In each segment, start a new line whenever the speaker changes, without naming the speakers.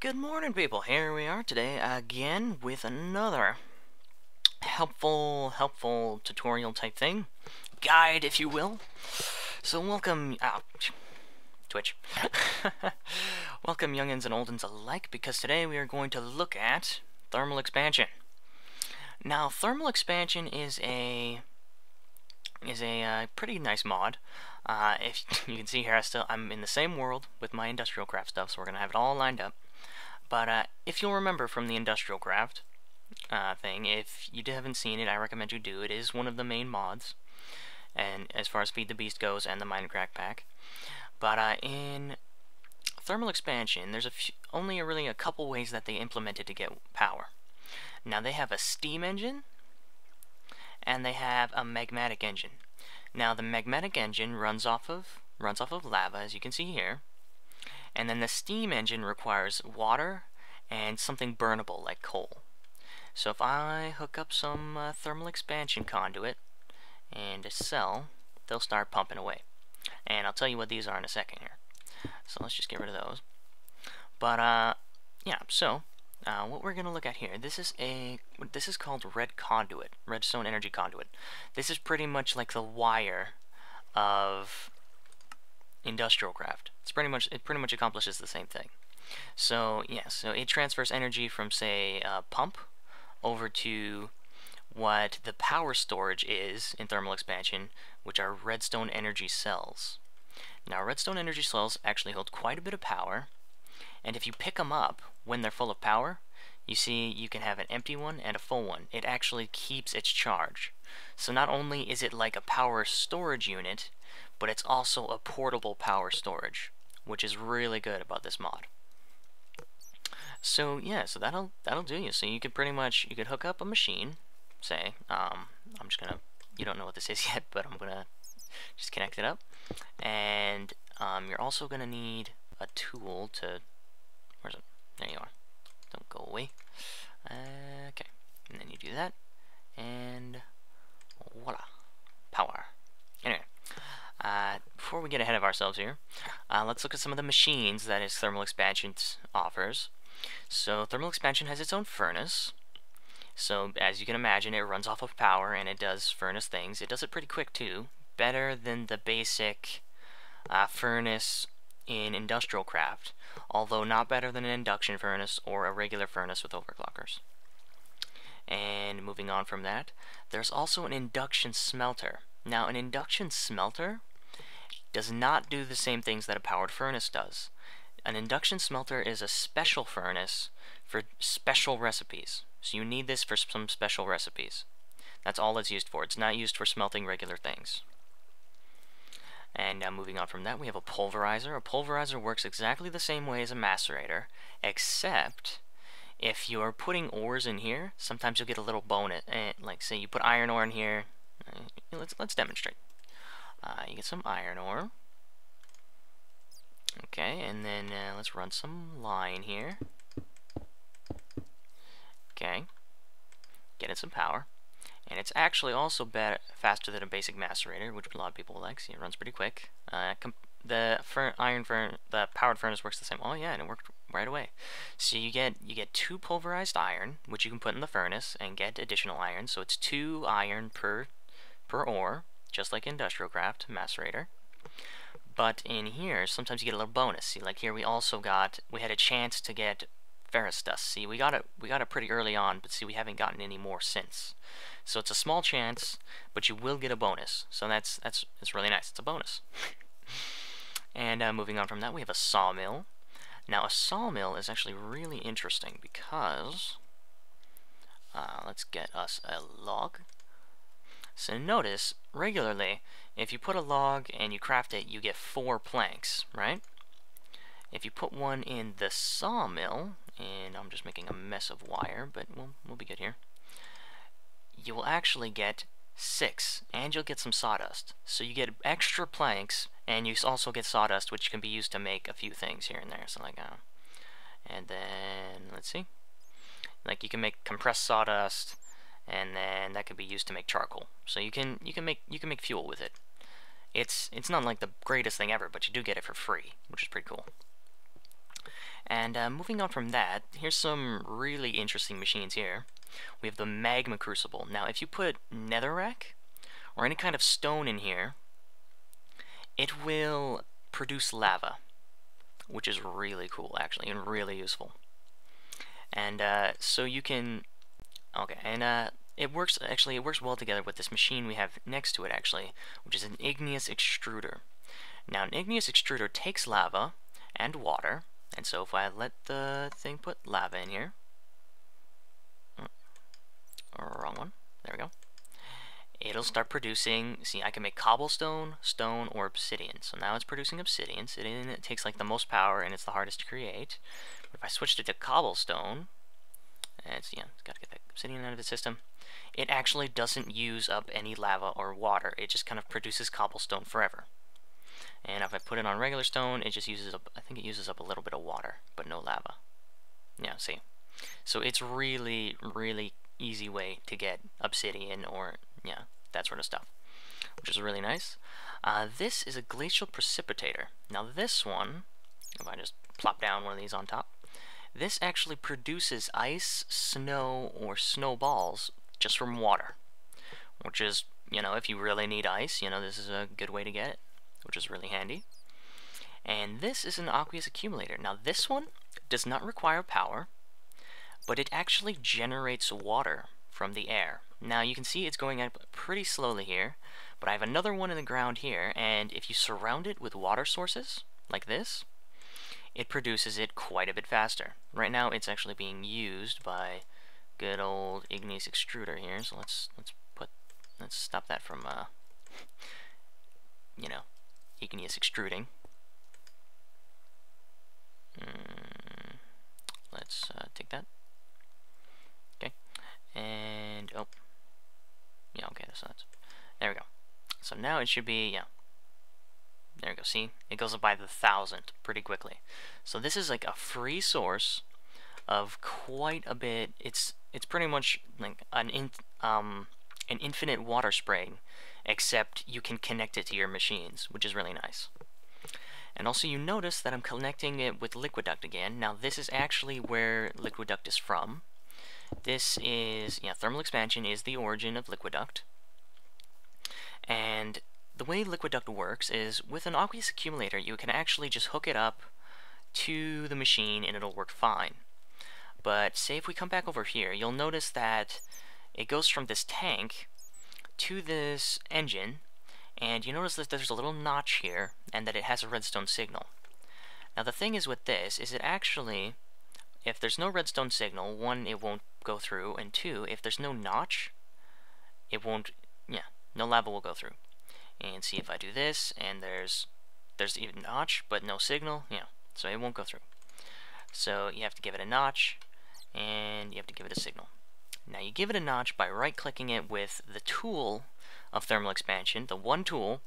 Good morning, people. Here we are today again with another helpful tutorial type thing. Guide, if you will. So welcome, Twitch. Welcome youngins and oldins alike, because today we are going to look at thermal expansion. Now, thermal expansion is a pretty nice mod. If you can see here, I'm in the same world with my industrial craft stuff, so we're gonna have it all lined up. But if you'll remember from the industrial craft thing, if you haven't seen it, I recommend you do. It is one of the main mods, and as far as Feed the Beast goes, and the Mindcrack pack. But in thermal expansion, there's only really a couple ways that they implemented to get power. Now they have a steam engine, and they have a magmatic engine. Now the magmatic engine runs off of lava, as you can see here. And then the steam engine requires water and something burnable like coal. So if I hook up some thermal expansion conduit and a cell, they'll start pumping away. And I'll tell you what these are in a second here. So let's just get rid of those. But yeah, so what we're gonna look at here, this is called redstone energy conduit. This is pretty much like the wire of industrial craft. It pretty much accomplishes the same thing. So yeah, so it transfers energy from, say, a pump over to what the power storage is in thermal expansion, which are redstone energy cells. Now redstone energy cells actually hold quite a bit of power, and if you pick them up when they're full of power, you see you can have an empty one and a full one. It actually keeps its charge. So not only is it like a power storage unit, but it's also a portable power storage, which is really good about this mod. So yeah, so that'll do you. So you could hook up a machine, say, I'm just gonna, you don't know what this is yet, but I'm gonna just connect it up, and you're also gonna need a tool to, where's it? There you are. Don't go away. Okay, and then you do that, and voila, power. Anyway. Before we get ahead of ourselves here, let's look at some of the machines that thermal expansion offers. So thermal expansion has its own furnace. So as you can imagine, it runs off of power and it does furnace things. It does it pretty quick too, better than the basic furnace in industrial craft, although not better than an induction furnace or a regular furnace with overclockers. And moving on from that, there's also an induction smelter. Now an induction smelter does not do the same things that a powered furnace does. An induction smelter is a special furnace for special recipes. So you need this for some special recipes. That's all it's used for. It's not used for smelting regular things. And now moving on from that, we have a pulverizer. A pulverizer works exactly the same way as a macerator, except if you're putting ores in here, sometimes you'll get a little bonus. Like say you put iron ore in here. Let's demonstrate. You get some iron ore. Okay, and then let's run some line here. Okay, getting some power, and it's actually also faster than a basic macerator, which a lot of people like. See, it runs pretty quick. The powered furnace works the same. Oh yeah, and it worked right away. So you get 2 pulverized iron, which you can put in the furnace and get additional iron. So it's 2 iron per ore, just like industrial craft macerator. But in here, sometimes you get a little bonus. See, like here we had a chance to get ferrous dust. See, we got it pretty early on, but see, we haven't gotten any more since. So it's a small chance, but you will get a bonus. So that's really nice. It's a bonus. And moving on from that, we have a sawmill. Now a sawmill is actually really interesting because let's get us a log. So notice, regularly, if you put a log and you craft it, you get 4 planks, right? If you put one in the sawmill, and I'm just making a mess of wire, but we'll be good here, you will actually get 6, and you'll get some sawdust. So you get extra planks, and you also get sawdust, which can be used to make a few things here and there. So like, and then, let's see, like you can make compressed sawdust, and then that could be used to make charcoal. So you can make fuel with it. It's not like the greatest thing ever, but you do get it for free, which is pretty cool. And moving on from that, here's some really interesting machines here. We have the Magma Crucible. Now, if you put netherrack or any kind of stone in here, it will produce lava, which is really cool, actually, and really useful. And so you can... Okay, and it works well together with this machine we have next to it, actually, which is an igneous extruder. Now, an igneous extruder takes lava and water, and so if I let the thing put lava in here... wrong one. There we go. It'll start producing... See, I can make cobblestone, stone, or obsidian. So now it's producing obsidian. Obsidian, it takes like the most power, and it's the hardest to create. But if I switched it to cobblestone... It's got to get that obsidian out of the system. It actually doesn't use up any lava or water. It just kind of produces cobblestone forever. And if I put it on regular stone, it just uses up, I think it uses up a little bit of water, but no lava. Yeah, see. So it's really, really easy way to get obsidian or, yeah, that sort of stuff, which is really nice. This is a glacial precipitator. Now this one, if I just plop down one of these on top, this actually produces ice, snow, or snowballs just from water, which is, if you really need ice, this is a good way to get it, which is really handy. And this is an aqueous accumulator. Now this one does not require power, but it actually generates water from the air. Now you can see it's going up pretty slowly here, but I have another one in the ground here, and if you surround it with water sources, like this, it produces it quite a bit faster. Right now it's actually being used by good old igneous extruder here, so let's stop that from igneous extruding. Let's take that. Okay, and oh, yeah, okay, so that's, there we go. So now it should be, yeah. There we go, see? It goes up by the 1,000 pretty quickly. So this is like a free source of quite a bit. It's pretty much like an infinite water spraying, except you can connect it to your machines, which is really nice. And also you notice that I'm connecting it with Liquiduct again. Now this is actually where Liquiduct is from. This is, thermal expansion is the origin of Liquiduct. And the way Liquiduct works is with an aqueous accumulator, you can actually just hook it up to the machine and it'll work fine. But say if we come back over here, you'll notice that it goes from this tank to this engine, and you notice that there's a little notch here and that it has a redstone signal. Now the thing is with this is it actually, if there's no redstone signal, one, it won't go through, and two, if there's no notch, it won't, no lava will go through. And see if I do this, and there's even notch, but no signal, so it won't go through. So you have to give it a notch, and you have to give it a signal. Now you give it a notch by right-clicking it with the tool of thermal expansion, the one tool,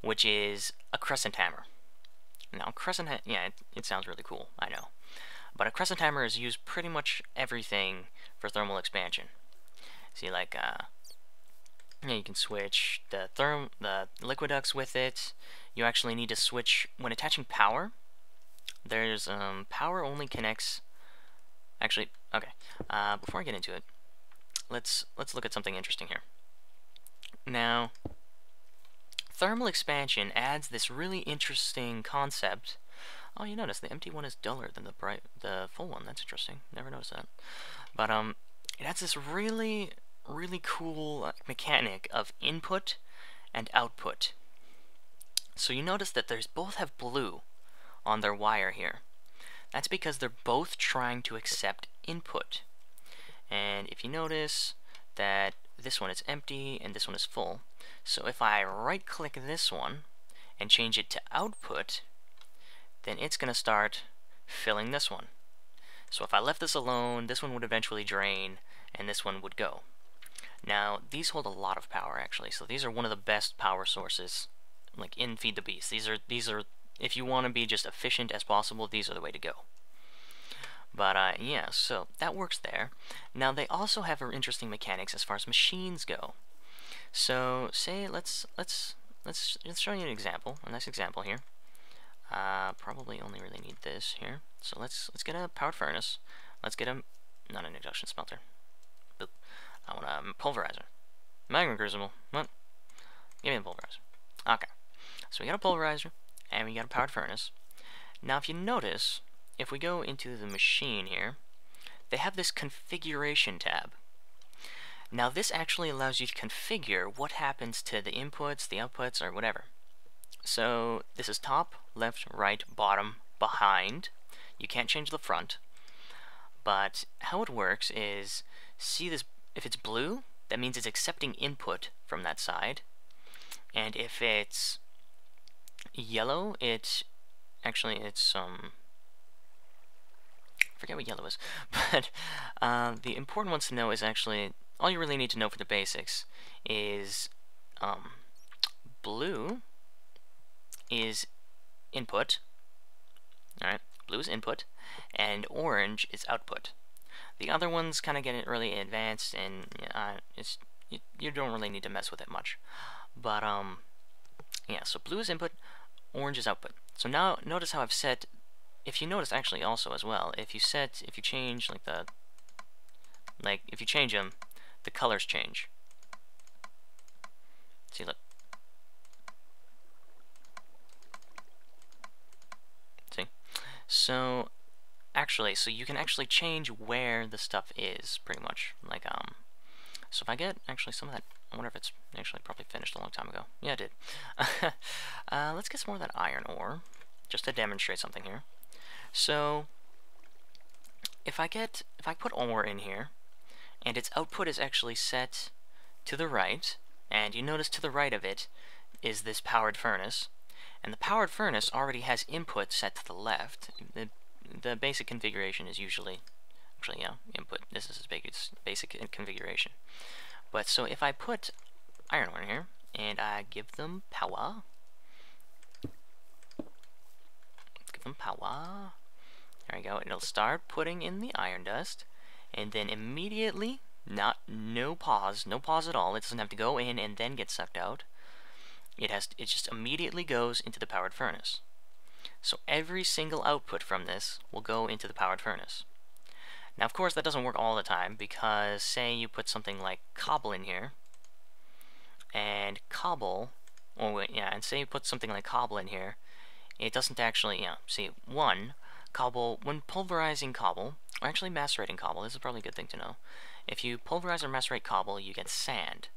which is a crescent hammer. Now crescent, it sounds really cool, I know. But a crescent hammer is used pretty much everything for thermal expansion. See, like, you can switch the liquiducts with it. You actually need to switch when attaching power. There's power only connects. Actually, okay. Before I get into it, let's look at something interesting here. Now, thermal expansion adds this really interesting concept. Oh, you notice the empty one is duller than the full one. That's interesting. Never noticed that. But it adds this really cool mechanic of input and output. So you notice that there's both have blue on their wire here. That's because they're both trying to accept input. And if you notice that this one is empty and this one is full, so if I right click this one and change it to output, then it's going to start filling this one. So if I left this alone, this one would eventually drain and this one would go. Now, these hold a lot of power, actually, so these are one of the best power sources, like in Feed the Beast. These are, if you want to be just efficient as possible, these are the way to go. But, yeah, so that works there. Now, they also have interesting mechanics as far as machines go. So, say, let's show you an example, a nice example here. Probably only really need this here. So let's get a powered furnace. Let's get a, not an induction smelter. Boop. I want a pulverizer. Magma crucible. What? Give me the pulverizer. Okay. So we got a pulverizer, and we got a powered furnace. Now if you notice, if we go into the machine here, they have this configuration tab. Now this actually allows you to configure what happens to the inputs, the outputs, or whatever. So this is top, left, right, bottom, behind. You can't change the front. But how it works is, see this, if it's blue, that means it's accepting input from that side. And if it's yellow, it's I forget what yellow is, but the important ones to know is actually, all you really need to know for the basics is blue is input, alright, blue is input, and orange is output. The other ones kind of get it really advanced, and you don't really need to mess with it much. But yeah, so blue is input, orange is output. So now notice how I've set, if you notice actually also as well, if you change if you change them, the colors change. See, look. See? So actually, so you can actually change where the stuff is, pretty much. Like, so if I get actually some of that, I wonder if it's actually probably finished a long time ago. Yeah, it did. Let's get some more of that iron ore, just to demonstrate something here. So if I put ore in here, and its output is actually set to the right, and you notice to the right of it is this powered furnace, and the powered furnace already has input set to the left. The basic configuration is usually, actually, yeah, input. This is its basic configuration. But so if I put iron ore in here, and I give them power, there we go, and it'll start putting in the iron dust, and then immediately, no pause at all, it doesn't have to go in and then get sucked out. It just immediately goes into the powered furnace. So every single output from this will go into the powered furnace. Now of course that doesn't work all the time, because say you put something like cobble in here, and cobble, and say you put something like cobble in here, it doesn't actually, see, cobble, when pulverizing cobble, or actually macerating cobble, this is probably a good thing to know. If you pulverize or macerate cobble, you get sand.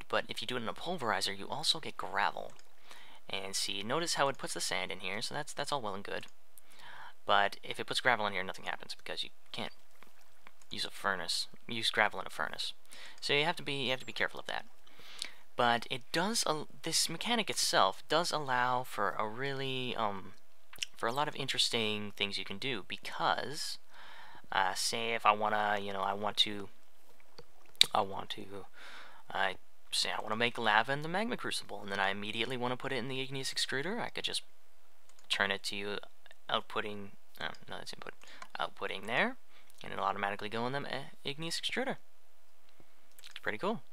But if you do it in a pulverizer, you also get gravel. And see, notice how it puts the sand in here, so that's all well and good. But if it puts gravel in here, nothing happens, because you can't use gravel in a furnace. So you have to be careful of that. But it does, this mechanic itself does allow for a really, for a lot of interesting things you can do, because, say if I wanna, say I want to make lava in the magma crucible, and then I immediately want to put it in the igneous extruder, I could just turn it to outputting, no, that's input, outputting there, and it'll automatically go in the igneous extruder. It's pretty cool.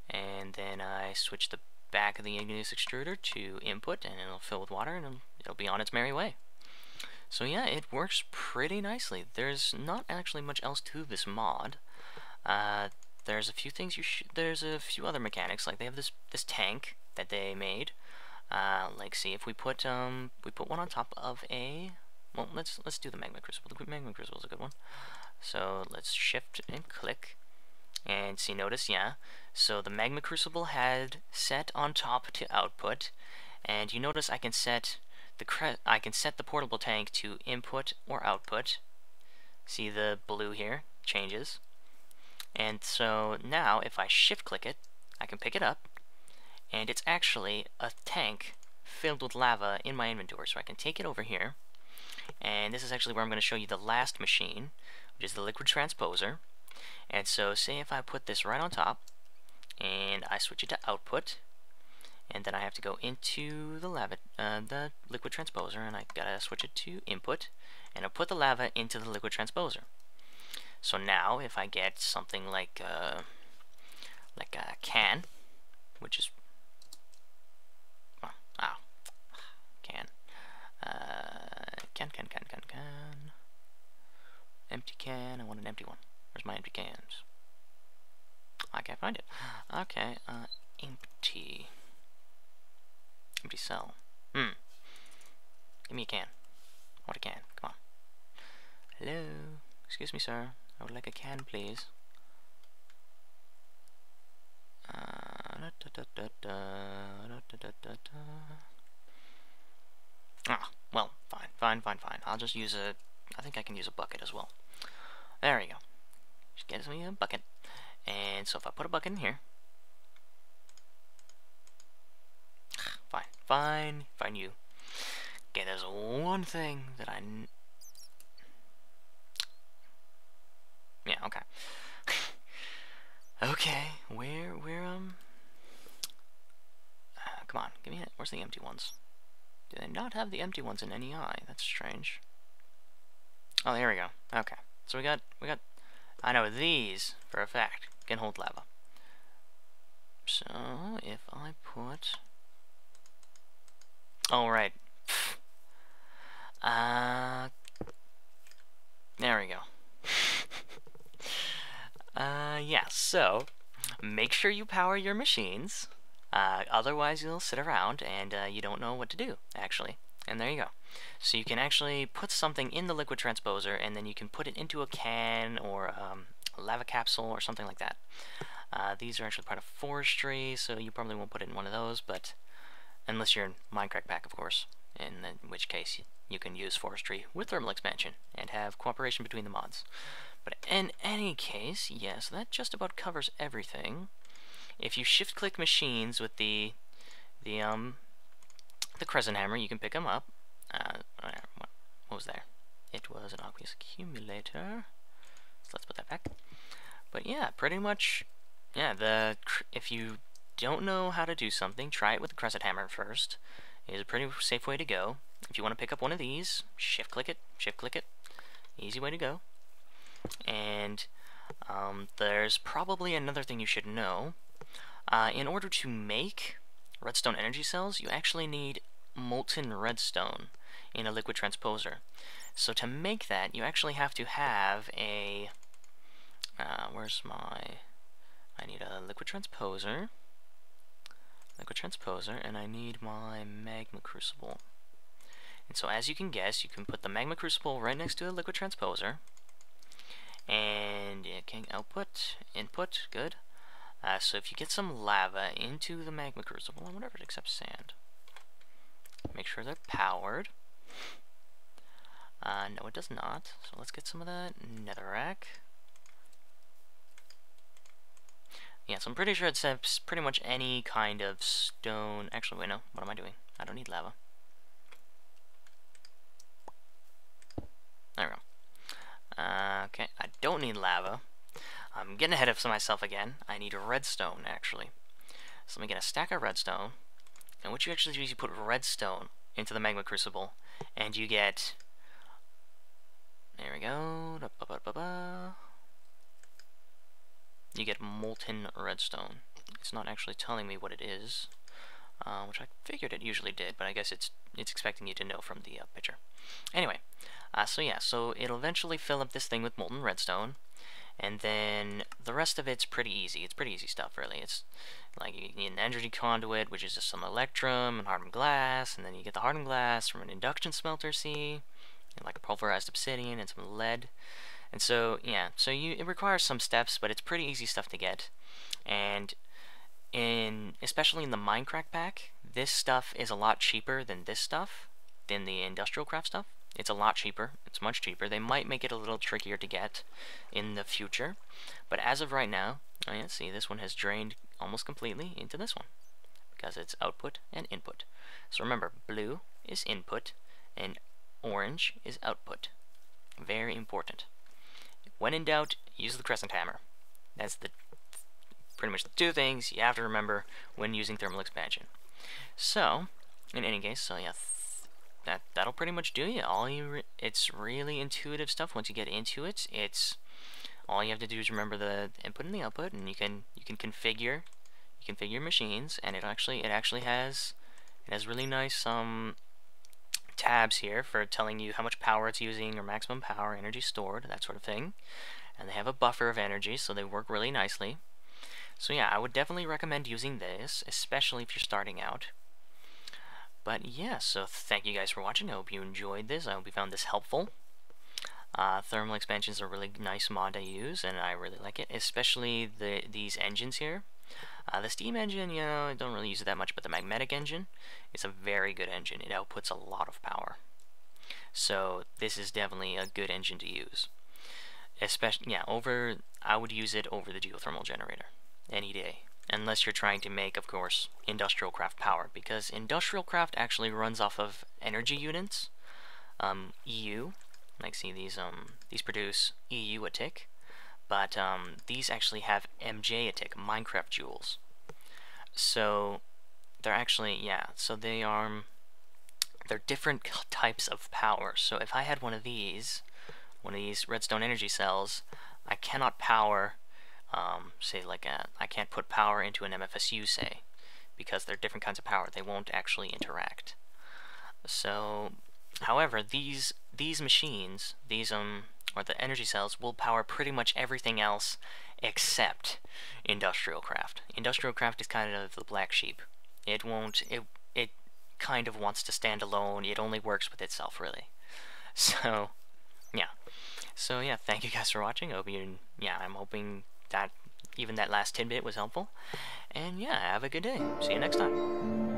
And then I switch the back of the igneous extruder to input, and it'll fill with water, and it'll be on its merry way. So yeah, it works pretty nicely. There's not actually much else to this mod. There's a few things there's a few other mechanics, like they have this tank that they made. Like, see, if we put one on top of a, well, let's do the magma crucible. The magma crucible is a good one. So let's shift and click, and see, notice, yeah. So the magma crucible had set on top to output, and you notice I can set the portable tank to input or output. See the blue here changes. And so now if I shift click it, I can pick it up, and it's actually a tank filled with lava in my inventory. So I can take it over here, and this is actually where I'm going to show you the last machine, which is the liquid transposer. And so say if I put this right on top, and I switch it to output, and then I have to go into the liquid transposer, and I gotta switch it to input, and I'll put the lava into the liquid transposer. So now, if I get something like a can, which is, can, Can. Empty can. I want an empty one. Where's my empty cans? I can't find it. Okay, empty. Empty cell. Give me a can. I want a can. Come on. Hello? Excuse me, sir. I would like a can, please. Ah, well, fine. I'll just use a... I think I can use a bucket as well. There we go. Just get me a bucket. And so if I put a bucket in here... Fine you. Okay, there's one thing that yeah, okay. Okay, where, come on, give me it. Where's the empty ones? Do they not have the empty ones in any eye? That's strange. Oh, there we go. Okay, so we got, I know these, for a fact, can hold lava. So, if I put... Oh, right. There we go. Yeah, so, make sure you power your machines, otherwise you'll sit around and you don't know what to do, actually. And there you go. So you can actually put something in the liquid transposer, and then you can put it into a can or a lava capsule or something like that. These are actually part of forestry, so you probably won't put it in one of those, but unless you're in Mindcrack pack, of course, in which case you can use forestry with thermal expansion and have cooperation between the mods. But in any case, yes, that just about covers everything. If you shift-click machines with the crescent hammer, you can pick them up. What was there? It was an aqueous accumulator. So let's put that back. But yeah, pretty much, yeah, if you don't know how to do something, try it with the crescent hammer first. It is a pretty safe way to go. If you want to pick up one of these, shift-click it. Easy way to go. And there's probably another thing you should know. In order to make redstone energy cells, you actually need molten redstone in a liquid transposer. So to make that, you actually have to have a... where's my... I need a liquid transposer, and I need my magma crucible. And so as you can guess, you can put the magma crucible right next to a liquid transposer, and it can output, input, good. So if you get some lava into the magma crucible, I wonder if it accepts sand. Make sure they're powered. No, it does not. So let's get some of that netherrack. Yeah, so I'm pretty sure it accepts pretty much any kind of stone. Actually, wait, no. What am I doing? I don't need lava. There we go. Okay, I don't need lava. I'm getting ahead of myself again. I need redstone, actually. So let me get a stack of redstone. And what you actually do is you put redstone into the magma crucible, and you get... There we go. You get molten redstone. It's not actually telling me what it is, which I figured it usually did, but I guess it's expecting you to know from the picture. Anyway, so yeah, so it'll eventually fill up this thing with molten redstone, and then the rest of it's pretty easy. It's pretty easy stuff, really. It's like you need an energy conduit, which is just some electrum and hardened glass, and then you get the hardened glass from an induction smelter, see, and like a pulverized obsidian and some lead. And so, yeah, so it requires some steps, but it's pretty easy stuff to get. And especially in the Mindcrack pack, this stuff is a lot cheaper than this stuff, than the industrial craft stuff. It's a lot cheaper. It's much cheaper. They might make it a little trickier to get in the future. But as of right now, oh yeah, see, this one has drained almost completely into this one, because it's output and input. So remember, blue is input, and orange is output. Very important. When in doubt, use the crescent hammer. That's pretty much the two things you have to remember when using thermal expansion. So, in any case, so yeah, that'll pretty much do you. It's really intuitive stuff. Once you get into it, it's all you have to do is remember the input and the output, and you can configure machines, and it actually has really nice tabs here for telling you how much power it's using or maximum power, energy stored, that sort of thing. And they have a buffer of energy, so they work really nicely. So yeah, I would definitely recommend using this, especially if you're starting out. But yeah, so thank you guys for watching. I hope you enjoyed this. I hope you found this helpful. Thermal expansion is a really nice mod to use, and I really like it, especially these engines here. The steam engine, you know, I don't really use it that much, but the magnetic engine is a very good engine. It outputs a lot of power. So this is definitely a good engine to use. Especially, yeah, I would use it over the geothermal generator any day. Unless you're trying to make, of course, industrial craft power, because industrial craft actually runs off of energy units, EU. Like, see, these produce EU a tick, but these actually have MJ a tick, Minecraft joules. So they're actually, yeah, so they're different types of power. So if I had one of these redstone energy cells, I cannot power, say like I can't put power into an MFSU, say, because they're different kinds of power. They won't actually interact. So, however, these machines, or the energy cells, will power pretty much everything else except industrial craft. Industrial craft is kind of the black sheep. It kind of wants to stand alone. It only works with itself, really. So, yeah. So yeah, thank you guys for watching. I'm hoping that even that last tidbit was helpful. And yeah, have a good day. See you next time.